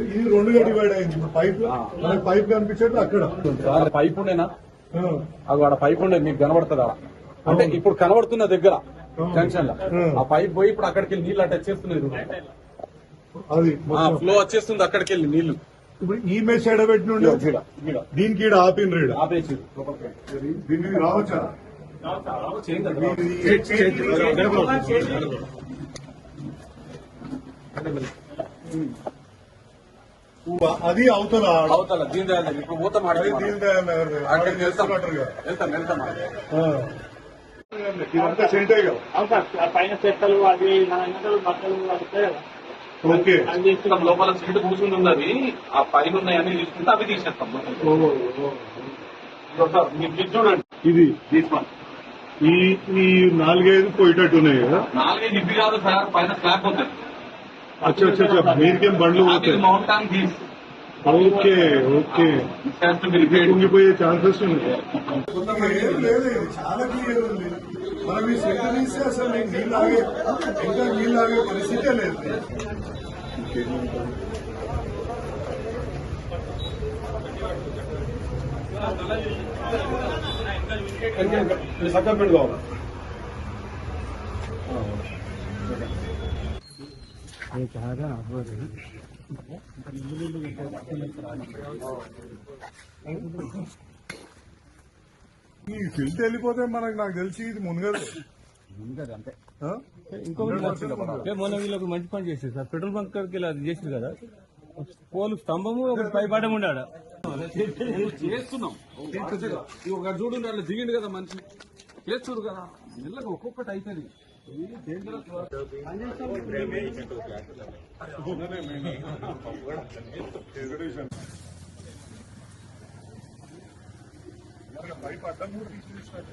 ఇది రెండుగా డివైడ్ అయింది. పైప్ కనిపించేది అక్కడ పైప్ ఉండేనా అది ఆడ పైప్ ఉండే మీకు కనబడుతుంది ఆడ అంటే ఇప్పుడు కనబడుతున్న దగ్గర జంక్షన్ లో ఆ పైప్ పోయి ఇప్పుడు అక్కడికి వెళ్ళి నీళ్ళు అటాచ్ చేస్తున్నాయి. అది ఫ్లో వచ్చేస్తుంది అక్కడికి వెళ్ళి నీళ్లు. ఇప్పుడు ఈ మెష్ ఎడబెట్టిన దీనికి ఈడ ఆపిన రీడ ఆపేసి దీనికి రావచ్చా? అది అవతల అవతల దీని దయాల్ ఇప్పుడు పోతాం ఇదంతా సెంటే కదా పైన చెట్టలు అది బట్టలు వస్తాయి కదా. ఓకే అది తీసుకున్నాం లోపల సీట్ కూర్చుని ఉన్నది ఆ పైన ఉన్నాయని తీసుకుంటే అవి తీసేస్తాం. మీరు ఇది చూడండి ఇది తీసుకోండి. ఈ 4-5 పోయేటట్టు ఉన్నాయి కదా. 4-5 ఇవి కాదు సార్ పైన స్లాబ్ ఉంటుంది. అచ్చా మీరికేం బండ్లు పోతాయి. Mount on these okay okay కుంగిపోయే ఛాన్సెస్ ఉన్నాయి. లేదు చాలా క్లియర్ ఉంది. మనం ఈ సెట్ తీస్తే అసలు నీకు నీళ్ళు ఆగే ఇంకా నీళ్ళు ఆగే పరిస్థితే లేదు. సక్కపెట్టు కావాలి. ఈ ఫిల్ట్ వెళ్ళిపోతే మనకు నాకు తెలిసి ఇది మునగదు అంతే. ఇంకొకటి మొన్న వీళ్ళకి మంచి పని చేసేది సార్. పెట్రోల్ బంక్ కాడికి వెళ్ళి అది చేసింది కదా, పోలు స్తంభము ఒకటి పైపాటం ఉండాడ చేస్తున్నాం ఒక చూడు అట్లా దిగిండు కదా మనిషి చేస్తున్నారు కదా మెల్లగా ఒక్కొక్కటి అవుతుంది. పైప్ అడ్డం కూడా తీసుకొచ్చినట్టు